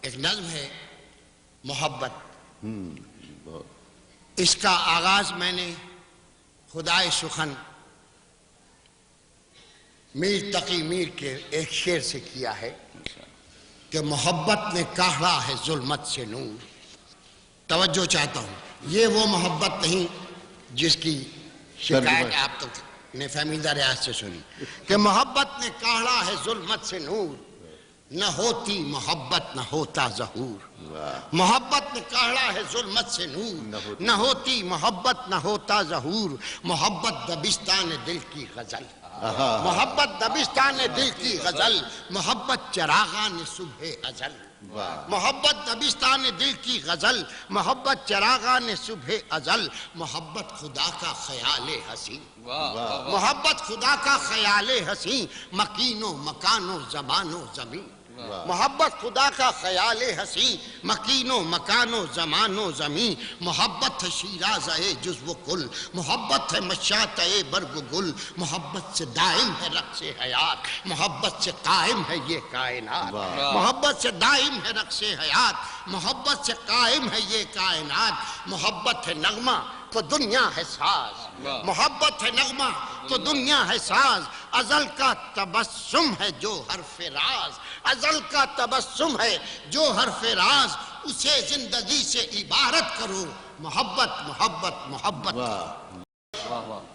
ایک نظم ہے محبت، اس کا آغاز میں نے خدائے سخن میر تقی میر کے ایک شعر سے کیا ہے کہ محبت نے کاڑھا ہے ظلمت سے نور۔ توجہ چاہتا ہوں، یہ وہ محبت نہیں جس کی شکایت آپ تک نے فہمیدہ ریاض سے سنی کہ محبت نے کاڑھا ہے ظلمت سے نور، نہ ہوتی محبت نہ ہوتا ظہور۔ محبت نے کاڑھا ہے ظلمت سے نور، نہ ہوتی محبت نہ ہوتا ظہور۔ محبت دبستان دل کی غزل، محبت دبستان دل کی غزل، محبت چراغان صبح ازل۔ محبت دبستان دل کی غزل، محبت چراغان صبح ازل۔ محبت خدا کا خیال حسین، محبت خدا کا خیال حسین، مکین و مکان و زمان و زمین۔ محبت خدا کا خیال حسین، مکین و مکان و زمان و زمین۔ محبت ہے شیراز اے جزو کل، محبت ہے مشاط اے برگ گل۔ محبت سے دائم ہے رقص حیات، محبت سے قائم ہے یہ کائنات۔ محبت سے دائم ہے رقص حیات، محبت سے قائم ہے یہ کائنات۔ محبت ہے نغمہ تو دنیا ہے ساز، محبت ہے نغمہ تو دنیا ہے ساز۔ ازل کا تبسم ہے جو حرف راز، ازل کا تبسم ہے جو حرف راز۔ اسے زندگی سے عبارت کرو، محبت محبت محبت۔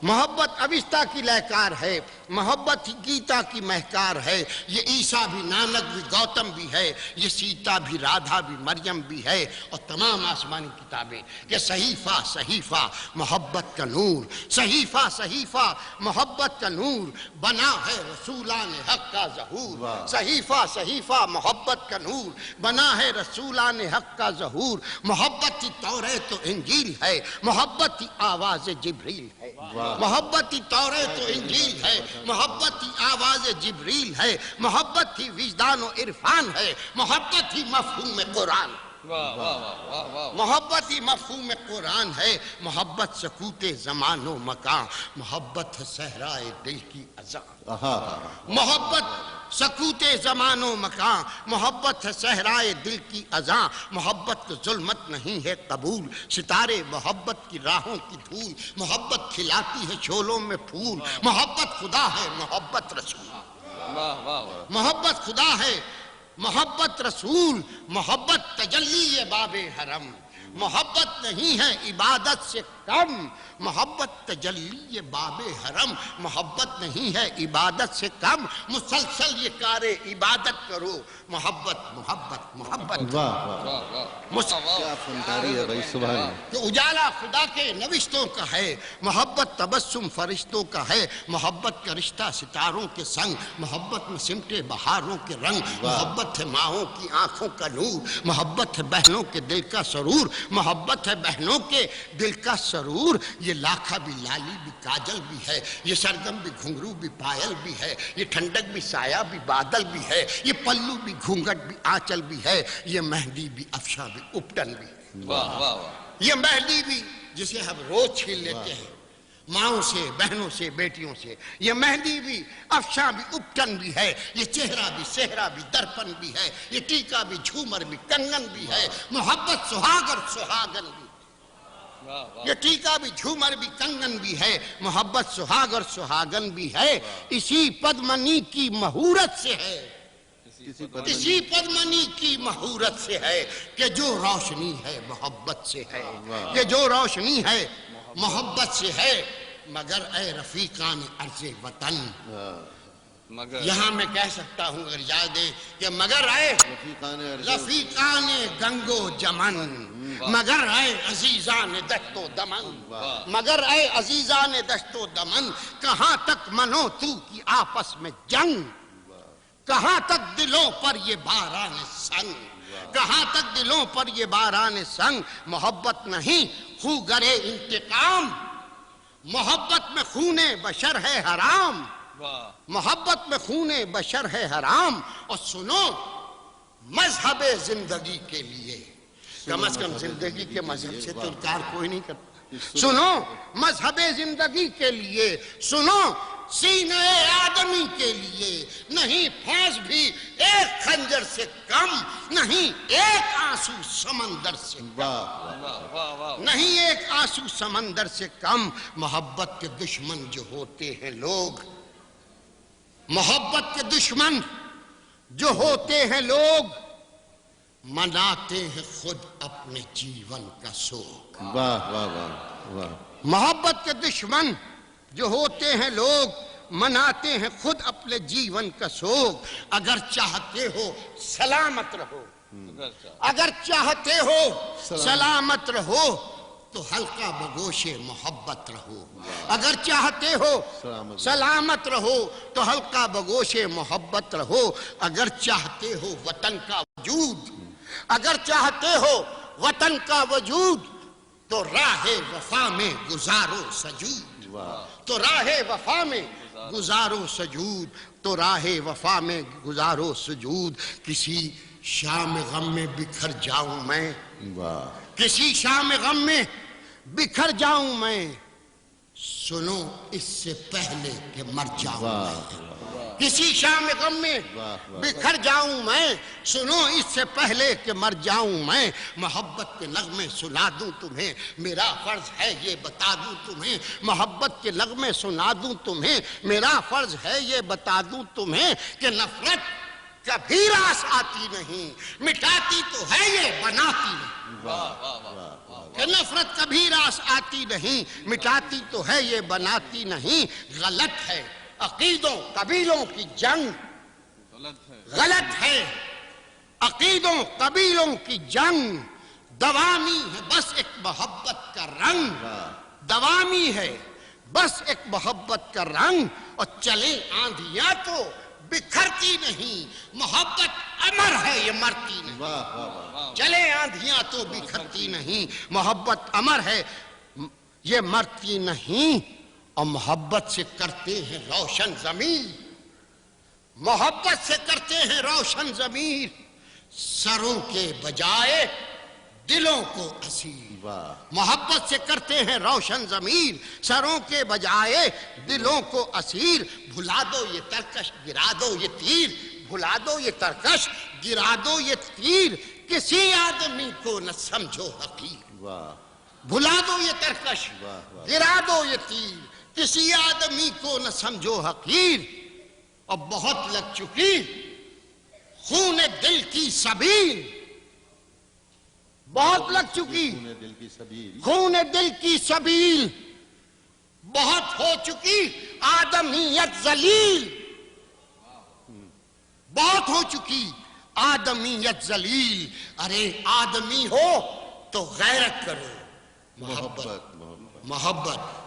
محبت اوستا کی لہکار ہے، محبت گیتا کی مہکار ہے۔ یہ عیسیٰ بھی نانک بھی گوتم بھی ہے، یہ سیتا بھی رادھا بھی مریم بھی ہے، اور تمام آسمانی کتابیں۔ کہ صحیفہ صحیفہ محبت کا نور، صحیفہ صحیفہ محبت کا نور، بنا ہے رسولان حق کا ظہور۔ صحیفہ صحیفہ محبت کا نور، بنا ہے رسولان حق کا ظہور۔ محبت ہی توریت و انجیل ہے، محبت ہی آواز جبریل ہے۔ محبت ہی توریت و انجیل ہے، محبت ہی آواز جبریل ہے۔ محبت ہی وجدان و عرفان ہے، محبت ہی مفہوم قرآن۔ محبت ہی مفہوم قرآن ہے، محبت سکوت زمان و مکان۔ محبت ہے صحرائے دل کی اذان، محبت سکوت زمان و مکان۔ محبت ہے صحرائے دل کی اذان، محبت ظلمت نہیں ہے قبول، ستارے محبت کی راہوں کی دھول۔ محبت کھلاتی ہے شعلوں میں پھول، محبت خدا ہے محبت رسول۔ محبت خدا ہے محبت رسول، محبت تجلی باب حرم۔ محبت نہیں ہے عبادت سے کم، محبت تجلی باب حرم۔ محبت نہیں ہے عبادت سے کم، مسلسل یہ کار عبادت کرو، محبت محبت محبت۔ کہ اجالا خدا کے نوشتوں کا ہے، محبت تبسم فرشتوں کا ہے۔ محبت کا رشتہ ستاروں کے سنگ، محبت میں سمٹے بہاروں کے رنگ۔ محبت ہے ماؤں کی آنکھوں کا نور، محبت ہے بہنوں کے دل کا سرور۔ محبت ہے بہنوں کے دل کا سرور۔ یہ لاکھا بھی لالی بھی کاجل بھی ہے، یہ سرگم بھی گھنگرو بھی پائل بھی ہے، یہ ٹھنڈک بھی سایہ بھی بادل بھی ہے، یہ پلو بھی گھونگھٹ بھی آنچل بھی ہے، یہ مہندی بھی افشاں بھی اپٹن بھی ہے۔ یہ مہندی بھی جسے ہم روز چھین لیتے ہیں ماؤں سے بہنوں سے بیٹیوں سے، یہ مہندی بھی افشاں بھی اپٹن بھی ہے، یہ چہرہ بھی صحرا بھی درپن بھی ہے، یہ ٹیکا بھی جھومر بھی کنگن بھی ہے۔ محبت سہاگر سہاگن بھی، یہ ٹیکا بھی جھومر بھی کنگن بھی ہے، محبت سہاگر سہاگن بھی ہے۔ اسی پدمنی کی مہورت سے ہے، اسی پدمنی کی مہورت سے ہے کہ جو روشنی ہے محبت سے ہے، کہ جو روشنی ہے محبت سے ہے۔ مگر اے رفیقان عرض وطن، یہاں میں کہہ سکتا ہوں اگر اجازت دیں کہ مگر اے رفیقان گنگ و جمن، مگر اے عزیزان دشت و دمن، مگر اے عزیزان دشت و دمن، کہاں تک منو تو کی آپس میں جنگ، کہاں تک دلوں پر یہ باران سنگ، کہاں تک دلوں پر یہ باران سنگ۔ محبت نہیں خوگرے انتقام، محبت میں خون بشر ہے حرام، محبت میں خون بشر ہے حرام۔ اور سنو مذہب زندگی کے لیے، کم از کم زندگی کے مذہب سے تو انکار کوئی نہیں کرتا۔ سنو مذہب زندگی کے لیے، سنو سینہ آدمی کے لیے، نہیں پھانس بھی ایک خنجر سے کم، نہ نہیں ایک آنسو سمندر سے نہیں ایک آنسو سمندر سے کم محبت کے دشمن جو ہوتے ہیں لوگ محبت کے دشمن جو ہوتے ہیں لوگ مناتے ہیں خود اپنے جیون کا سوگ واہ واہ واہ واہ محبت کے دشمن جو ہوتے ہیں لوگ مناتے ہیں خود اپنے جیون کا سوگ اگر چاہتے ہو سلامت رہو اگر چاہتے ہو سلامت رہو تو حلقہ بگوش محبت رہو اگر چاہتے ہو سلامت رہو تو حلقہ بگوش محبت رہو اگر چاہتے ہو وطن کا وجود اگر چاہتے ہو وطن کا وجود تو راہ وفا میں گزارو سجود تو راہ وفا میں گزارو سجود تو راہ وفا میں گزارو سجود کسی شام غم میں بکھر جاؤں میں کسی شام غم میں بکھر جاؤں میں سنو اس سے پہلے کہ مر جاؤں میں کسی شام غم میں بکھر جاؤں میں سنو اس سے پہلے کہ مر جاؤں میں محبت کے نغمے سنا دوں تمہیں میرا فرض ہے یہ بتا دوں تمہیں محبت کے نغمے سنا دوں تمہیں میرا فرض ہے یہ بتا دوں تمہیں کہ نفرت کبھی راس آتی نہیں مٹاتی تو ہے یہ بناتی نہیں کہ نفرت کبھی راس آتی نہیں مٹاتی تو ہے یہ بناتی نہیں غلط ہے عقیدوں قبیلوں کی جنگ غلط ہے عقیدوں قبیلوں کی جنگ دوامی ہے بس ایک محبت کا رنگ دوامی ہے بس ایک محبت کا رنگ اور چلیں آندھیاں تو بکھرتی نہیں محبت امر ہے یہ مرتی نہیں چلیں آندھیاں تو بکھرتی نہیں محبت امر ہے یہ مرتی نہیں اور محبت سے کرتے ہیں روشن ضمیر محبت سے کرتے ہیں روشن ضمیر سروں کے بجائے دلوں کو اسیر محبت سے کرتے ہیں روشن ضمیر سروں کے بجائے دلوں کو اسیر بھلا دو یہ ترکش گرا دو یہ تیر بھلا دو یہ ترکش گرا دو یہ تیر کسی آدمی کو نہ سمجھو حقیر بھلا دو یہ ترکش گرا دو یہ تیر کسی آدمی کو نہ سمجھو حقیر اور بہت لگ چکی خون دل کی سبیل بہت لگ چکی خون دل کی سبیل بہت ہو چکی آدمیت ذلیل بہت ہو چکی آدمیت ذلیل ارے آدمی ہو تو غیرت کرو محبت محبت محبت